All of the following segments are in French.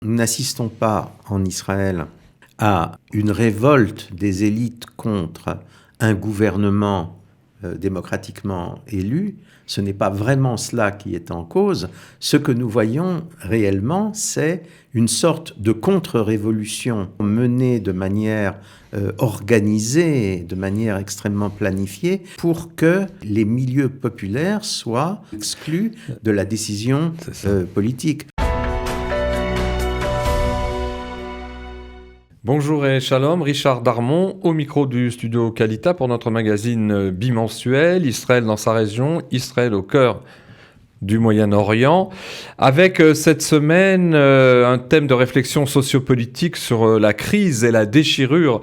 Nous n'assistons pas en Israël à une révolte des élites contre un gouvernement démocratiquement élu. Ce n'est pas vraiment cela qui est en cause. Ce que nous voyons réellement, c'est une sorte de contre-révolution menée de manière organisée, de manière extrêmement planifiée, pour que les milieux populaires soient exclus de la décision politique. Bonjour et shalom, Richard Darmon au micro du studio Kalita pour notre magazine bimensuel Israël dans sa région, Israël au cœur du Moyen-Orient, avec cette semaine un thème de réflexion sociopolitique sur la crise et la déchirure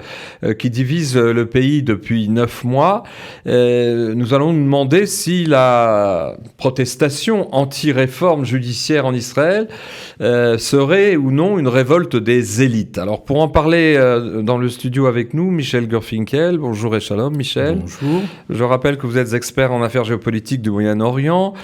qui divise le pays depuis 9 mois. Nous allons nous demander si la protestation anti-réforme judiciaire en Israël serait ou non une révolte des élites. Alors pour en parler dans le studio avec nous, Michel Gurfinkel. Bonjour et shalom Michel. Bonjour. Je rappelle que vous êtes expert en affaires géopolitiques du Moyen-Orient,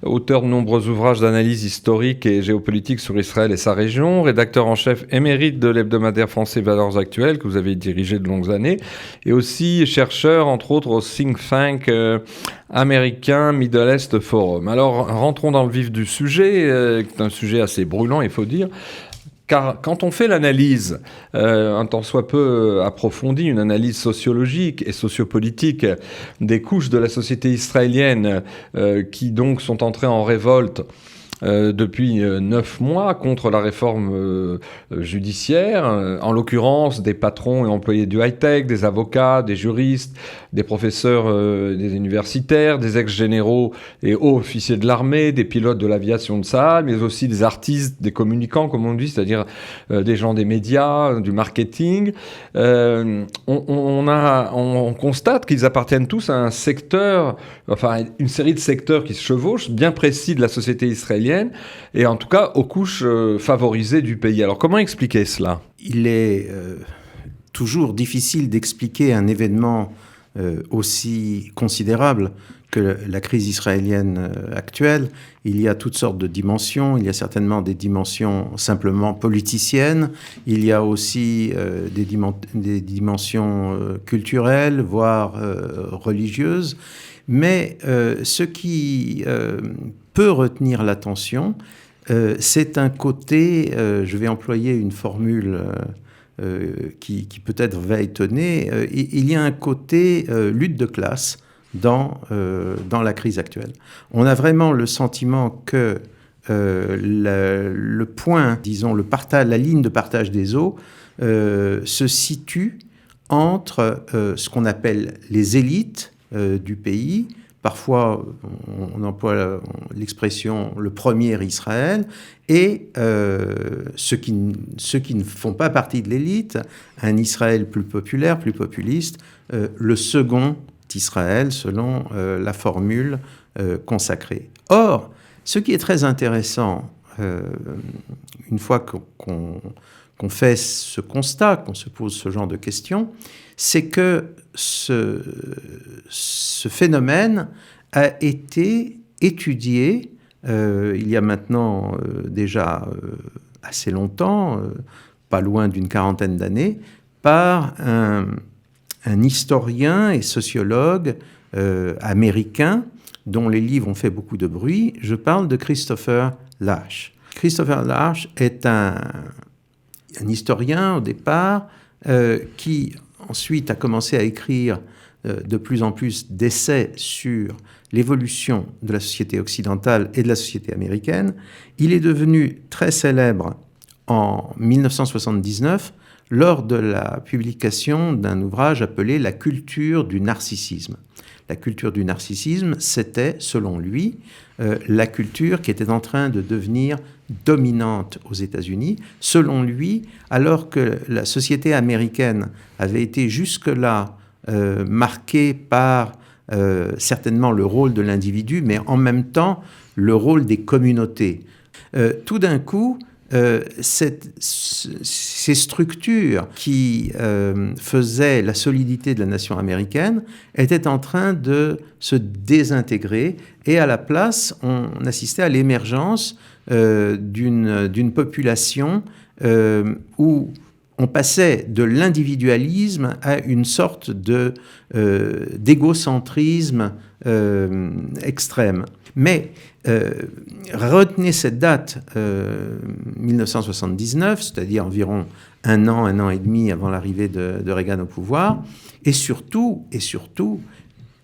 auteur de nombreux ouvrages d'analyse historique et géopolitique sur Israël et sa région, rédacteur en chef émérite de l'hebdomadaire français Valeurs Actuelles, que vous avez dirigé de longues années, et aussi chercheur, entre autres, au think tank américain Middle East Forum. Alors, rentrons dans le vif du sujet, qui est un sujet assez brûlant, il faut dire. Car quand on fait l'analyse, un tant soit peu approfondie, une analyse sociologique et sociopolitique des couches de la société israélienne qui donc sont entrées en révolte depuis 9 mois contre la réforme judiciaire, en l'occurrence des patrons et employés du high-tech, des avocats, des juristes, des professeurs des universitaires, des ex-généraux et hauts officiers de l'armée, des pilotes de l'aviation de Tsahal, mais aussi des artistes, des communicants, comme on dit, c'est-à-dire des gens des médias, du marketing. On constate qu'ils appartiennent tous à un secteur, enfin une série de secteurs qui se chevauchent, bien précis de la société israélienne, et en tout cas aux couches favorisées du pays. Alors comment expliquer cela ? Il est toujours difficile d'expliquer un événement aussi considérable que la crise israélienne actuelle. Il y a toutes sortes de dimensions. Il y a certainement des dimensions simplement politiciennes. Il y a aussi des dimensions culturelles, voire religieuses. Mais ce qui peut retenir l'attention, c'est un côté, je vais employer une formule qui peut-être va étonner, il y a un côté lutte de classe dans la crise actuelle. On a vraiment le sentiment que le point, disons, la ligne de partage des eaux se situe entre ce qu'on appelle les élites du pays. Parfois, on emploie l'expression « le premier Israël » et ceux qui ne font pas partie de l'élite, un Israël plus populaire, plus populiste, le second Israël, selon la formule consacrée. Or, ce qui est très intéressant, une fois qu'on fait ce constat, qu'on se pose ce genre de questions, c'est que ce phénomène a été étudié il y a maintenant déjà assez longtemps, pas loin d'une quarantaine d'années, par un historien et sociologue américain dont les livres ont fait beaucoup de bruit. Je parle de Christopher Lasch. Christopher Lasch est un historien au départ qui ensuite a commencé à écrire de plus en plus d'essais sur l'évolution de la société occidentale et de la société américaine. Il est devenu très célèbre en 1979 lors de la publication d'un ouvrage appelé « La culture du narcissisme ». La culture du narcissisme, c'était, selon lui, la culture qui était en train de devenir dominante aux États-Unis. Selon lui, alors que la société américaine avait été jusque-là marquée par certainement le rôle de l'individu, mais en même temps le rôle des communautés. Tout d'un coup, ces structures qui faisaient la solidité de la nation américaine étaient en train de se désintégrer, et à la place, on assistait à l'émergence d'une population où on passait de l'individualisme à une sorte d'égocentrisme extrême. Mais retenez cette date, 1979, c'est-à-dire environ un an et demi avant l'arrivée de Reagan au pouvoir, et surtout,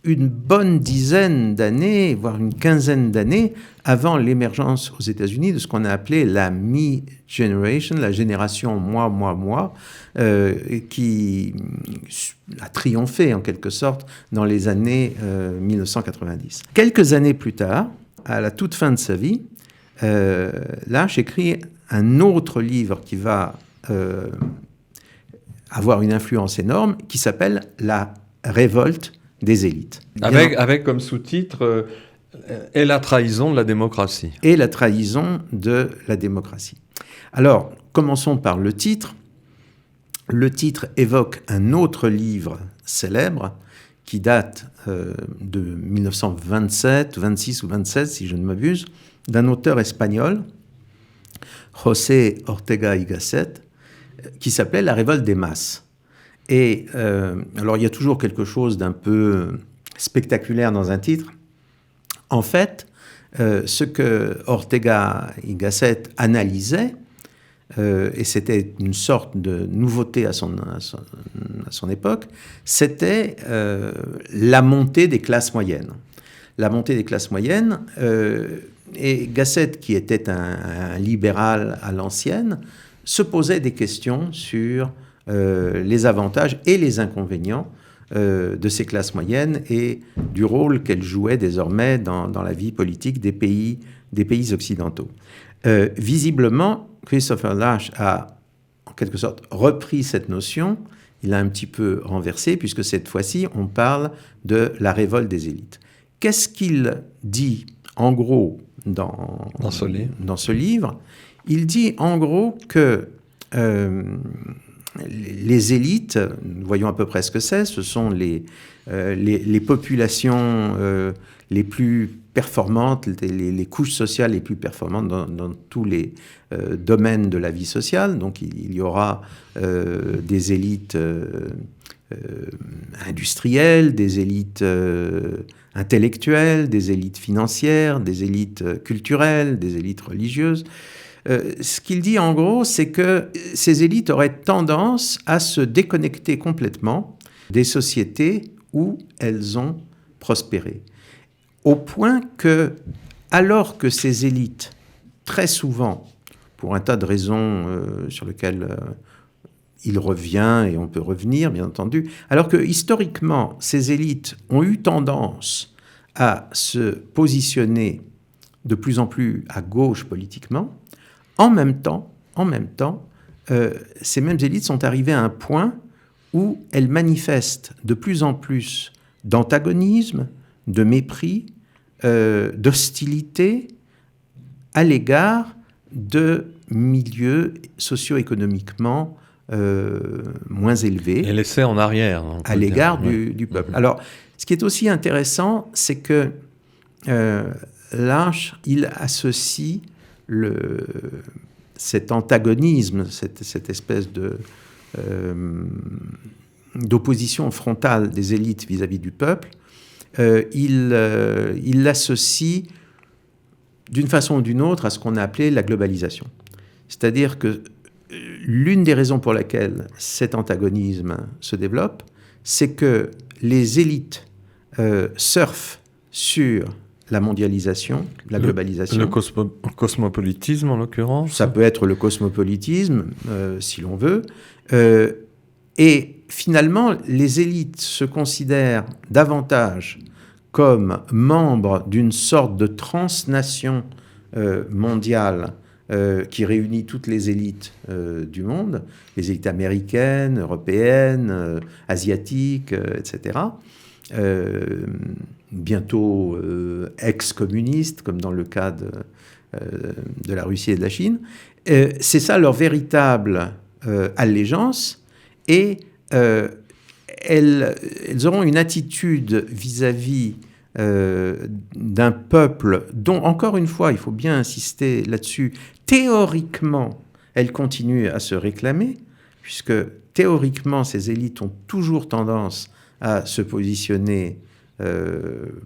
une bonne dizaine d'années, voire une quinzaine d'années, avant l'émergence aux États-Unis de ce qu'on a appelé la Me Generation, la génération moi, qui a triomphé en quelque sorte dans les années 1990. Quelques années plus tard, à la toute fin de sa vie, Lynch écrit un autre livre qui va avoir une influence énorme, qui s'appelle La révolte des élites. Avec comme sous-titre et la trahison de la démocratie. Et la trahison de la démocratie. Alors, commençons par le titre. Le titre évoque un autre livre célèbre qui date de 1927, 26 ou 27, si je ne m'abuse, d'un auteur espagnol, José Ortega y Gasset, qui s'appelait La révolte des masses. Et alors, il y a toujours quelque chose d'un peu spectaculaire dans un titre. En fait, ce que Ortega y Gasset analysait, et c'était une sorte de nouveauté à son époque, c'était la montée des classes moyennes. La montée des classes moyennes, et Gasset, qui était un libéral à l'ancienne, se posait des questions sur les avantages et les inconvénients de ces classes moyennes et du rôle qu'elles jouaient désormais dans la vie politique des pays occidentaux. Visiblement, Christopher Lasch a en quelque sorte repris cette notion, il l'a un petit peu renversée, puisque cette fois-ci, on parle de la révolte des élites. Qu'est-ce qu'il dit, en gros, dans ce livre? Il dit, en gros, que les élites, nous voyons à peu près ce que c'est, ce sont les populations les plus performantes, les couches sociales les plus performantes dans tous les domaines de la vie sociale. Donc il y aura des élites industrielles, des élites intellectuelles, des élites financières, des élites culturelles, des élites religieuses. Ce qu'il dit en gros, c'est que ces élites auraient tendance à se déconnecter complètement des sociétés où elles ont prospéré. Au point que, alors que ces élites, très souvent, pour un tas de raisons sur lesquelles il revient et on peut revenir, bien entendu, alors que historiquement, ces élites ont eu tendance à se positionner de plus en plus à gauche politiquement, en même temps, ces mêmes élites sont arrivées à un point où elles manifestent de plus en plus d'antagonisme, de mépris, d'hostilité à l'égard de milieux socio-économiquement moins élevés. Et laissés en arrière. À l'égard du peuple. Alors, ce qui est aussi intéressant, c'est que Lynch, il associe cet antagonisme, cette espèce d'opposition frontale des élites vis-à-vis du peuple, il l'associe d'une façon ou d'une autre à ce qu'on a appelé la globalisation. C'est-à-dire que l'une des raisons pour laquelle cet antagonisme se développe, c'est que les élites surfent sur la mondialisation, la globalisation. Le cosmopolitisme, en l'occurrence. Ça peut être le cosmopolitisme, si l'on veut. Et finalement, les élites se considèrent davantage comme membres d'une sorte de transnation mondiale qui réunit toutes les élites du monde, les élites américaines, européennes, asiatiques, etc., bientôt ex-communistes, comme dans le cas de la Russie et de la Chine. C'est ça leur véritable allégeance, et elles auront une attitude vis-à-vis d'un peuple dont, encore une fois, il faut bien insister là-dessus, théoriquement, elles continuent à se réclamer, puisque théoriquement, ces élites ont toujours tendance à se positionner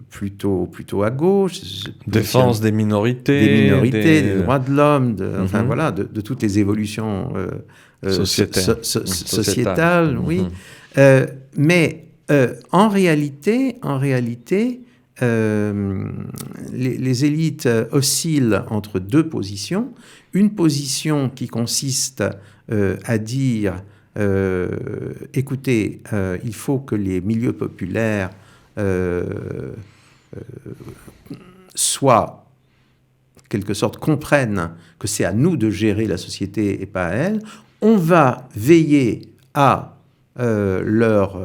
plutôt à gauche. Défense des minorités. Des droits de l'homme, enfin voilà, de toutes les évolutions sociétales, oui. Mais en réalité, les élites oscillent entre deux positions. Une position qui consiste à dire écoutez, il faut que les milieux populaires soit, en quelque sorte, comprennent que c'est à nous de gérer la société et pas à elles. On va veiller à leur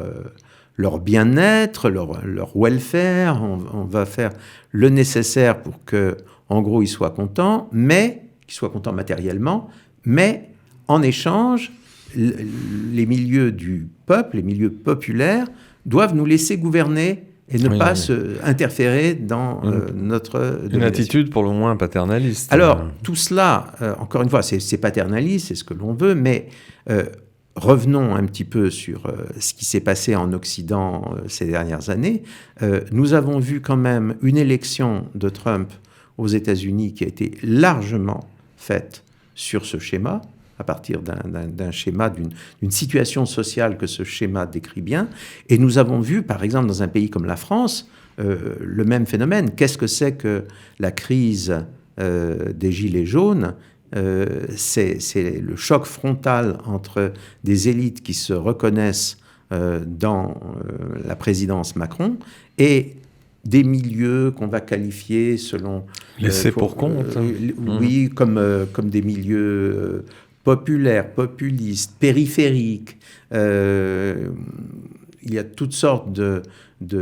bien-être, leur welfare. On va faire le nécessaire pour que, en gros, ils soient contents, qu'ils soient contents matériellement, mais en échange, les milieux du peuple, les milieux populaires, doivent nous laisser gouverner et ne pas interférer dans notre domination. Une attitude pour le moins paternaliste. Alors, tout cela, encore une fois, c'est paternaliste, c'est ce que l'on veut, mais revenons un petit peu sur ce qui s'est passé en Occident ces dernières années. Nous avons vu quand même une élection de Trump aux États-Unis qui a été largement faite sur ce schéma, à partir d'un schéma, d'une situation sociale que ce schéma décrit bien. Et nous avons vu, par exemple, dans un pays comme la France, le même phénomène. Qu'est-ce que c'est que la crise des Gilets jaunes ? C'est le choc frontal entre des élites qui se reconnaissent dans la présidence Macron et des milieux qu'on va qualifier selon... Laissés pour compte. Oui, comme des milieux... populaires, populistes, périphériques. Il y a toutes sortes de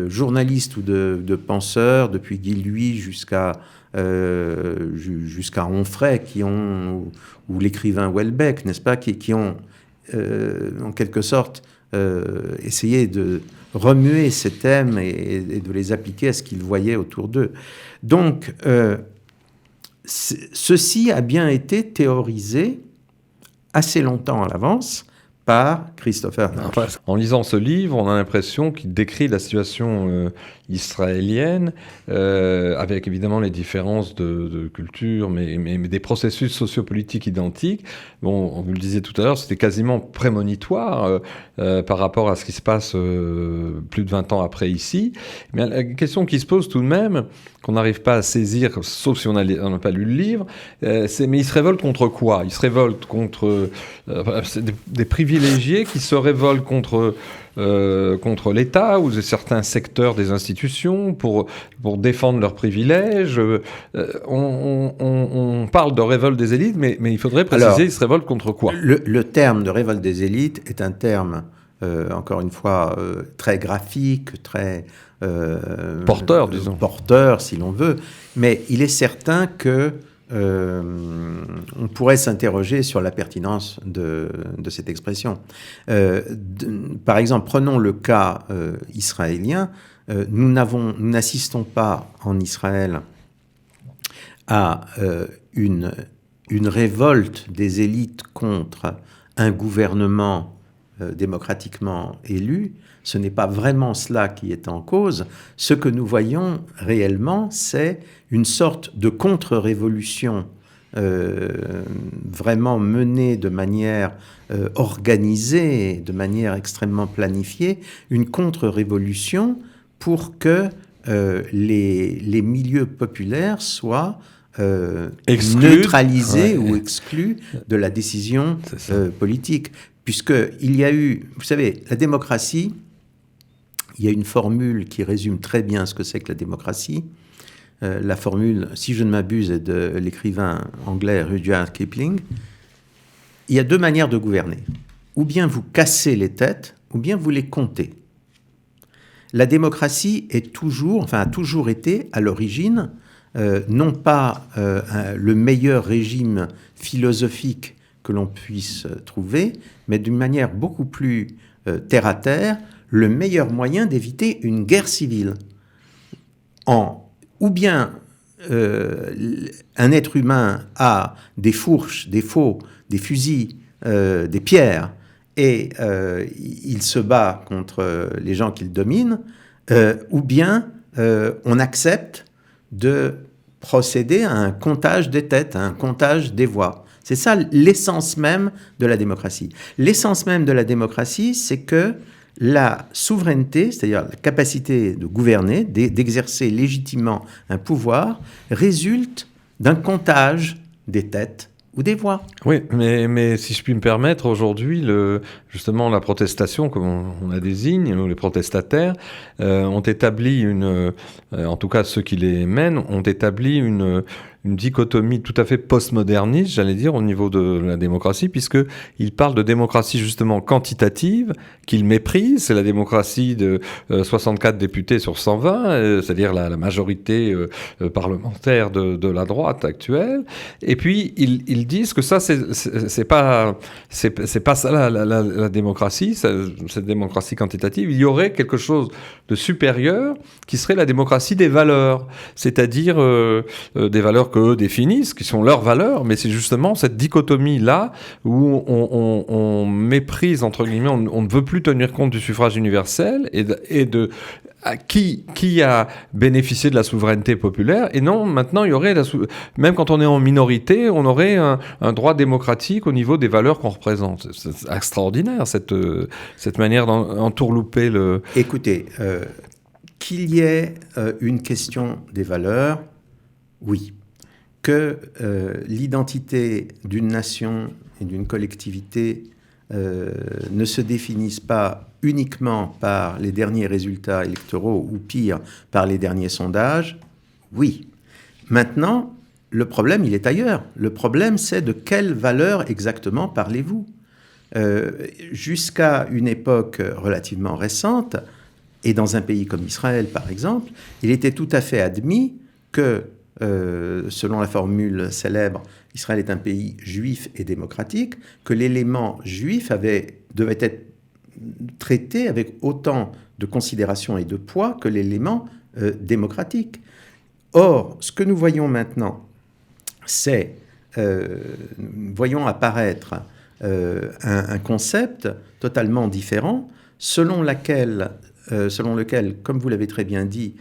journalistes ou de penseurs, depuis Guy Luy jusqu'à Onfray, ou l'écrivain Houellebecq, n'est-ce pas, qui ont, en quelque sorte, essayé de remuer ces thèmes et de les appliquer à ce qu'ils voyaient autour d'eux. Donc, ceci a bien été théorisé assez longtemps à l'avance par Christopher Nash. En lisant ce livre, on a l'impression qu'il décrit la situation israélienne, avec évidemment les différences de culture, mais des processus sociopolitiques identiques. Bon, vous le disiez tout à l'heure, c'était quasiment prémonitoire par rapport à ce qui se passe plus de 20 ans après ici. Mais la question qui se pose tout de même, qu'on n'arrive pas à saisir, sauf si on n'a pas lu le livre, c'est mais ils se révoltent contre quoi ? Ils se révoltent contre des privilégiés qui se révoltent contre l'État ou de certains secteurs des institutions pour défendre leurs privilèges. On parle de révolte des élites, mais il faudrait préciser, alors, ils se révoltent contre quoi ? Le terme de révolte des élites est un terme, encore une fois, très graphique, très... porteur, disons. Porteur, si l'on veut. Mais il est certain que on pourrait s'interroger sur la pertinence de cette expression. Par exemple, prenons le cas israélien. Nous n'assistons pas en Israël à une révolte des élites contre un gouvernement démocratiquement élu. Ce n'est pas vraiment cela qui est en cause. Ce que nous voyons réellement, c'est une sorte de contre-révolution vraiment menée de manière organisée, de manière extrêmement planifiée, une contre-révolution pour que les milieux populaires soient neutralisés ou exclus de la décision politique. Puisqu'il y a eu, vous savez, la démocratie, il y a une formule qui résume très bien ce que c'est que la démocratie. La formule, si je ne m'abuse, est de l'écrivain anglais Rudyard Kipling. Il y a deux manières de gouverner. Ou bien vous cassez les têtes, ou bien vous les comptez. La démocratie a toujours été, à l'origine, non pas le meilleur régime philosophique que l'on puisse trouver, mais d'une manière beaucoup plus terre-à-terre, le meilleur moyen d'éviter une guerre civile. Ou bien un être humain a des fourches, des faux, des fusils, des pierres, et il se bat contre les gens qu'il domine, ou bien on accepte de procéder à un comptage des têtes, à un comptage des voix. C'est ça l'essence même de la démocratie. L'essence même de la démocratie, c'est que la souveraineté, c'est-à-dire la capacité de gouverner, d'exercer légitimement un pouvoir, résulte d'un comptage des têtes ou des voix. Oui, mais si je puis me permettre, aujourd'hui, justement, la protestation, comme on la désigne, ou les protestataires, ont établi en tout cas ceux qui les mènent, ont établi une dichotomie tout à fait postmoderniste, j'allais dire, au niveau de la démocratie, puisqu'ils parlent de démocratie justement quantitative, qu'ils méprisent. C'est la démocratie de 64 députés sur 120, c'est-à-dire la majorité parlementaire de la droite actuelle. Et puis, ils disent que ça, c'est pas ça la démocratie, cette démocratie quantitative. Il y aurait quelque chose de supérieur qui serait la démocratie des valeurs, c'est-à-dire des valeurs qu'eux définissent, qui sont leurs valeurs, mais c'est justement cette dichotomie-là où on méprise, entre guillemets, on ne veut plus tenir compte du suffrage universel et de qui a bénéficié de la souveraineté populaire. Et non, maintenant, il y aurait, même quand on est en minorité, on aurait un droit démocratique au niveau des valeurs qu'on représente. C'est extraordinaire, cette manière d'entourlouper le... Écoutez, qu'il y ait une question des valeurs, oui. Que l'identité d'une nation et d'une collectivité ne se définisse pas uniquement par les derniers résultats électoraux ou pire, par les derniers sondages, oui. Maintenant, le problème, il est ailleurs. Le problème, c'est de quelle valeur exactement parlez-vous ? Jusqu'à une époque relativement récente, et dans un pays comme Israël, par exemple, il était tout à fait admis que selon la formule célèbre, Israël est un pays juif et démocratique, que l'élément juif devait être traité avec autant de considération et de poids que l'élément démocratique. Or, ce que nous voyons maintenant, c'est, voyons apparaître un concept totalement différent, selon lequel, comme vous l'avez très bien dit,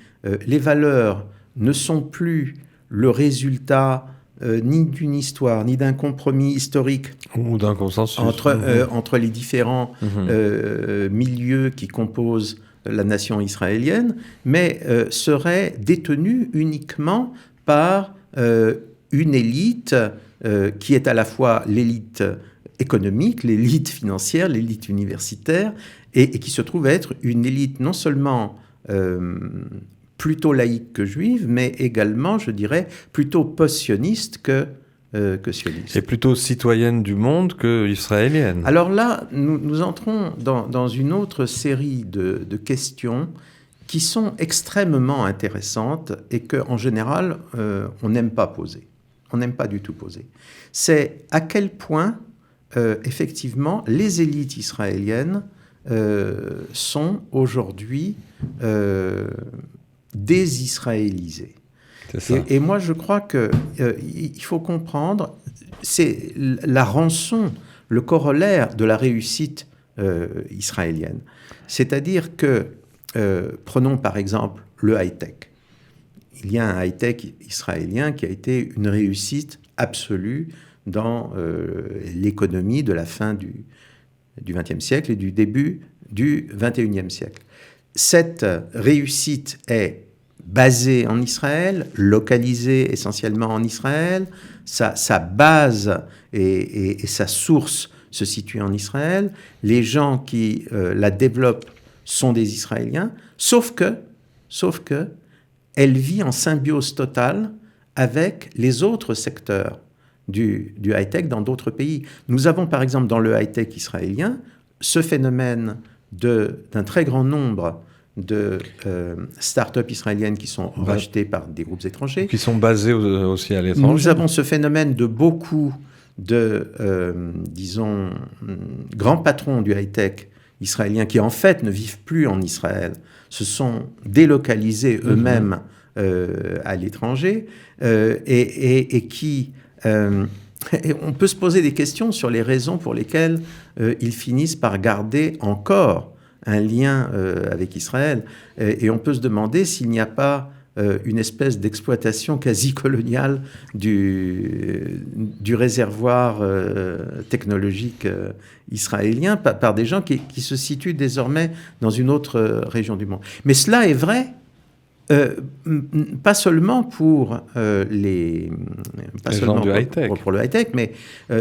les valeurs ne sont plus le résultat ni d'une histoire, ni d'un compromis historique ou d'un consensus entre les différents milieux qui composent la nation israélienne, mais seraient détenues uniquement par une élite qui est à la fois l'élite économique, l'élite financière, l'élite universitaire, et qui se trouve être une élite non seulement plutôt laïque que juive, mais également, je dirais, plutôt post-sioniste que sioniste. Et plutôt citoyenne du monde que israélienne. Alors là, nous entrons dans une autre série de questions qui sont extrêmement intéressantes et qu'en général, on n'aime pas poser. On n'aime pas du tout poser. C'est à quel point, effectivement, les élites israéliennes sont aujourd'hui désisraélisées. Et moi, je crois qu'il faut comprendre, c'est la rançon, le corollaire de la réussite israélienne. C'est-à-dire que, prenons par exemple le high-tech. Il y a un high-tech israélien qui a été une réussite absolue dans l'économie de la fin du XXe siècle et du début du XXIe siècle. Cette réussite est basée en Israël, localisée essentiellement en Israël, sa base et sa source se situent en Israël, les gens qui la développent sont des Israéliens, sauf que elle vit en symbiose totale avec les autres secteurs du high-tech dans d'autres pays. Nous avons par exemple dans le high-tech israélien ce phénomène d'un très grand nombre de start-up israéliennes qui sont rachetées par des groupes étrangers. Qui sont basées aussi à l'étranger. Nous avons ce phénomène de beaucoup de, disons, grands patrons du high-tech israéliens qui, en fait, ne vivent plus en Israël, se sont délocalisés eux-mêmes à l'étranger et qui... et on peut se poser des questions sur les raisons pour lesquelles ils finissent par garder encore un lien avec Israël. Et on peut se demander s'il n'y a pas une espèce d'exploitation quasi coloniale du réservoir technologique israélien par des gens qui se situent désormais dans une autre région du monde. Mais cela est vrai pas seulement pour les gens du high-tech. Pour le high-tech, mais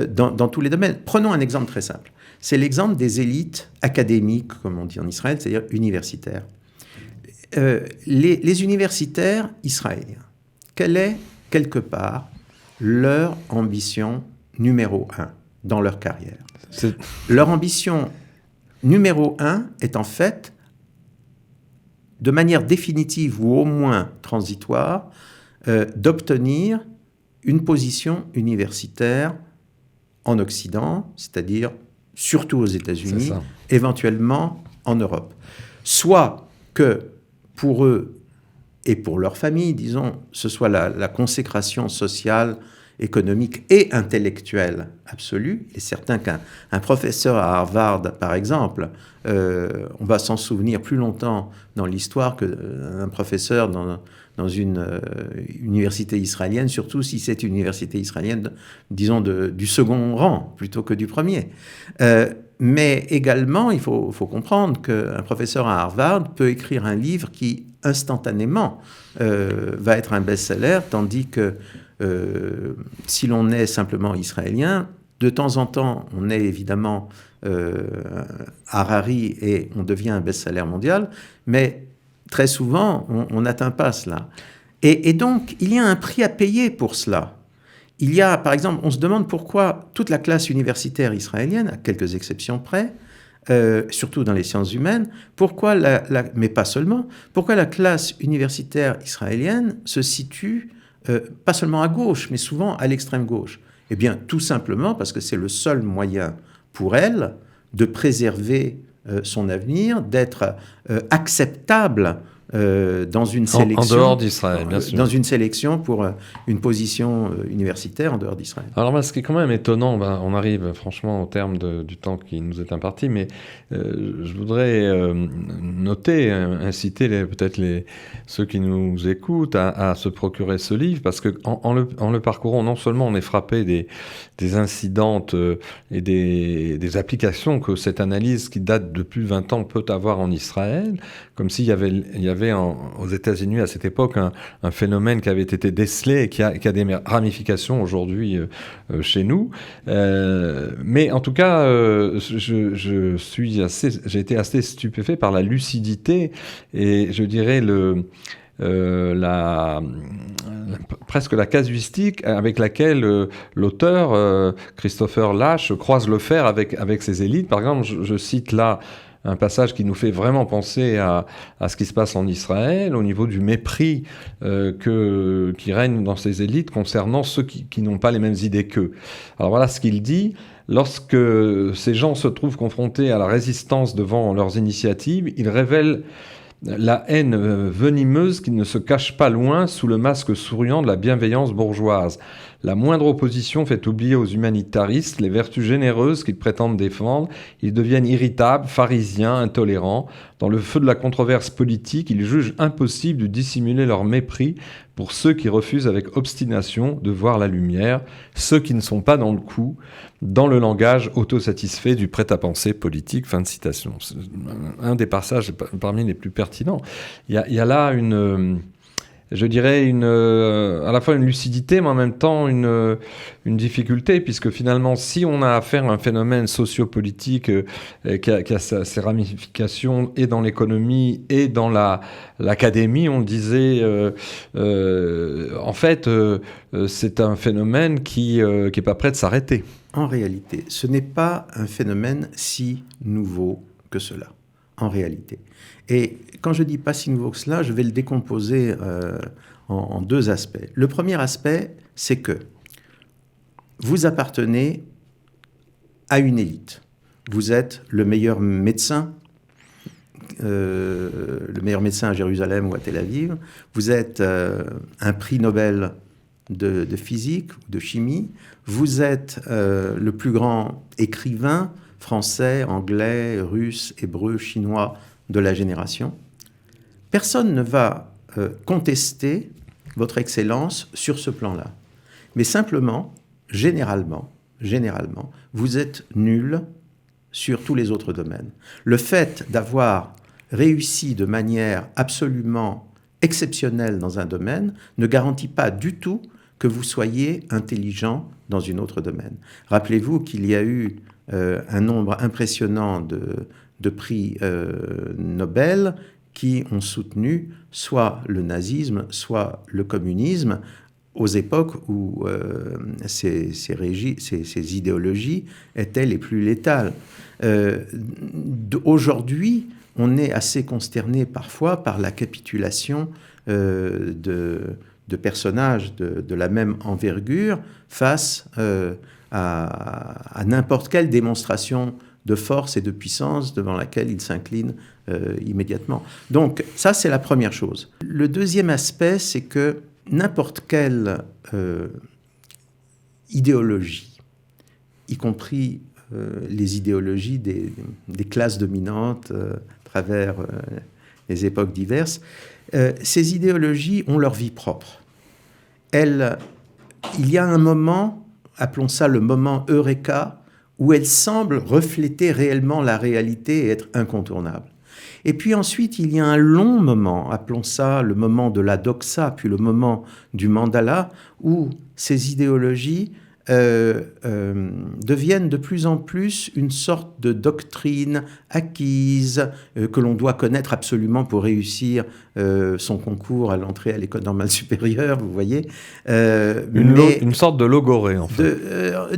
dans tous les domaines. Prenons un exemple très simple. C'est l'exemple des élites académiques, comme on dit en Israël, c'est-à-dire universitaires. Les universitaires israéliens, quelle est, quelque part, leur ambition numéro 1 dans leur carrière? Leur ambition numéro 1 est en fait, de manière définitive ou au moins transitoire, d'obtenir une position universitaire en Occident, c'est-à-dire surtout aux États-Unis, éventuellement en Europe. Soit que pour eux et pour leur famille, disons, ce soit la consécration sociale, économique et intellectuelle absolue. Il est certain qu'un professeur à Harvard, par exemple, on va s'en souvenir plus longtemps dans l'histoire qu'un professeur dans une université israélienne, surtout si c'est une université israélienne, disons, du second rang plutôt que du premier. Mais également, il faut comprendre qu'un professeur à Harvard peut écrire un livre qui, instantanément, va être un best-seller, tandis que si l'on est simplement israélien, de temps en temps, on est évidemment Harari et on devient un best-seller mondial, mais très souvent, on n'atteint pas cela. Et donc, il y a un prix à payer pour cela. Il y a, par exemple, on se demande pourquoi toute la classe universitaire israélienne, à quelques exceptions près, surtout dans les sciences humaines, pourquoi mais pas seulement, pourquoi la classe universitaire israélienne se situe pas seulement à gauche, mais souvent à l'extrême gauche. Eh bien, tout simplement parce que c'est le seul moyen pour elle de préserver son avenir, d'être acceptable dans une sélection. En dehors d'Israël, bien sûr. Dans une sélection pour une position universitaire en dehors d'Israël. Alors, ce qui est quand même étonnant, on arrive franchement au terme du temps qui nous est imparti, mais je voudrais noter, inciter peut-être ceux qui nous écoutent à se procurer ce livre, parce qu'en le parcourant, non seulement on est frappé des incidentes et des applications que cette analyse qui date de plus de 20 ans peut avoir en Israël, comme s'il y avait aux États-Unis à cette époque un phénomène qui avait été décelé et qui a des ramifications aujourd'hui chez nous. Mais en tout cas, j'ai été assez stupéfait par la lucidité et je dirais presque la casuistique avec laquelle l'auteur, Christopher Lasch, croise le fer avec ses élites. Par exemple, je cite là un passage qui nous fait vraiment penser à ce qui se passe en Israël, au niveau du mépris qui règne dans ces élites concernant ceux qui n'ont pas les mêmes idées qu'eux. Alors voilà ce qu'il dit. Lorsque ces gens se trouvent confrontés à la résistance devant leurs initiatives, ils révèlent la haine venimeuse qui ne se cache pas loin sous le masque souriant de la bienveillance bourgeoise. La moindre opposition fait oublier aux humanitaristes les vertus généreuses qu'ils prétendent défendre. Ils deviennent irritables, pharisiens, intolérants. Dans le feu de la controverse politique, ils jugent impossible de dissimuler leur mépris pour ceux qui refusent avec obstination de voir la lumière, ceux qui ne sont pas dans le coup, dans le langage autosatisfait du prêt-à-penser politique. Fin de citation. C'est un des passages parmi les plus pertinents. Il y a là je dirais à la fois une lucidité, mais en même temps une difficulté, puisque finalement, si on a affaire à un phénomène sociopolitique qui a ses ramifications et dans l'économie et dans l'académie, on disait, en fait, c'est un phénomène qui est pas prêt de s'arrêter. En réalité, ce n'est pas un phénomène si nouveau que cela. en réalité. Et quand je dis passing vox là, je vais le décomposer en deux aspects. Le premier aspect, c'est que vous appartenez à une élite. Vous êtes le meilleur médecin à Jérusalem ou à Tel Aviv. Vous êtes un prix Nobel de physique ou de chimie. Vous êtes le plus grand écrivain français, anglais, russe, hébreu, chinois de la génération. Personne ne va contester votre excellence sur ce plan-là. Mais simplement, généralement, vous êtes nul sur tous les autres domaines. Le fait d'avoir réussi de manière absolument exceptionnelle dans un domaine ne garantit pas du tout que vous soyez intelligent dans un autre domaine. Rappelez-vous qu'il y a eu un nombre impressionnant de prix Nobel qui ont soutenu soit le nazisme, soit le communisme, aux époques où ces idéologies étaient les plus létales. Aujourd'hui, on est assez consterné parfois par la capitulation de personnages de la même envergure face à n'importe quelle démonstration de force et de puissance devant laquelle ils s'inclinent immédiatement. Donc ça, c'est la première chose. Le deuxième aspect, c'est que n'importe quelle idéologie, y compris les idéologies des classes dominantes à travers les époques diverses, ces idéologies ont leur vie propre. Il y a un moment, appelons ça le moment Eureka, où elles semblent refléter réellement la réalité et être incontournables. Et puis ensuite, il y a un long moment, appelons ça le moment de la doxa, puis le moment du mandala, où ces idéologies deviennent de plus en plus une sorte de doctrine acquise que l'on doit connaître absolument pour réussir son concours à l'entrée à l'école normale supérieure, vous voyez. Une sorte de logorée, en fait.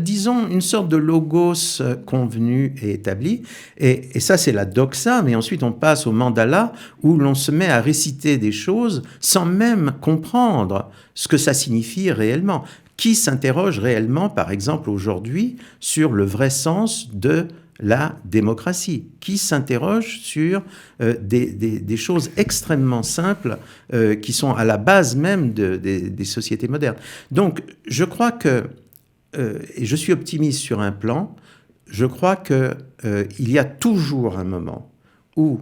Disons, une sorte de logos convenu et établi. Et ça, c'est la doxa, mais ensuite on passe au mandala, où l'on se met à réciter des choses sans même comprendre ce que ça signifie réellement. Qui s'interroge réellement, par exemple, aujourd'hui, sur le vrai sens de la démocratie? Qui s'interroge sur des choses extrêmement simples qui sont à la base même des sociétés modernes? Donc, je crois que, et je suis optimiste sur un plan, je crois qu'il y a toujours un moment où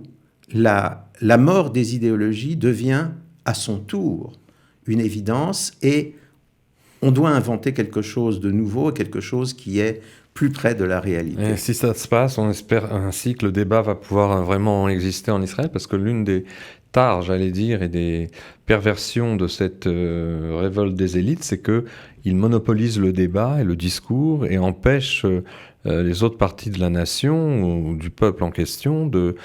la mort des idéologies devient à son tour une évidence et on doit inventer quelque chose de nouveau, quelque chose qui est plus près de la réalité. Et si ça se passe, on espère ainsi que le débat va pouvoir vraiment exister en Israël, parce que l'une des tares, j'allais dire, et des perversions de cette révolte des élites, c'est qu'ils monopolisent le débat et le discours et empêchent les autres parties de la nation ou du peuple en question de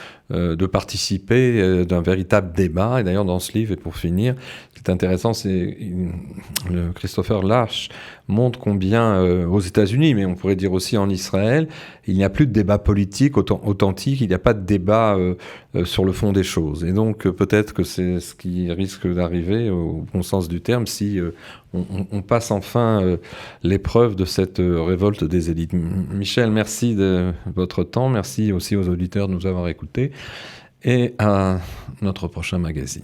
participer d'un véritable débat. Et d'ailleurs, dans ce livre, et pour finir, ce qui est intéressant, le Christopher Lasch montre combien aux États-Unis, mais on pourrait dire aussi en Israël, il n'y a plus de débat politique authentique, il n'y a pas de débat sur le fond des choses. Et donc peut-être que c'est ce qui risque d'arriver au bon sens du terme si on passe enfin l'épreuve de cette révolte des élites. Michel, merci de votre temps, merci aussi aux auditeurs de nous avoir écoutés et à notre prochain magazine.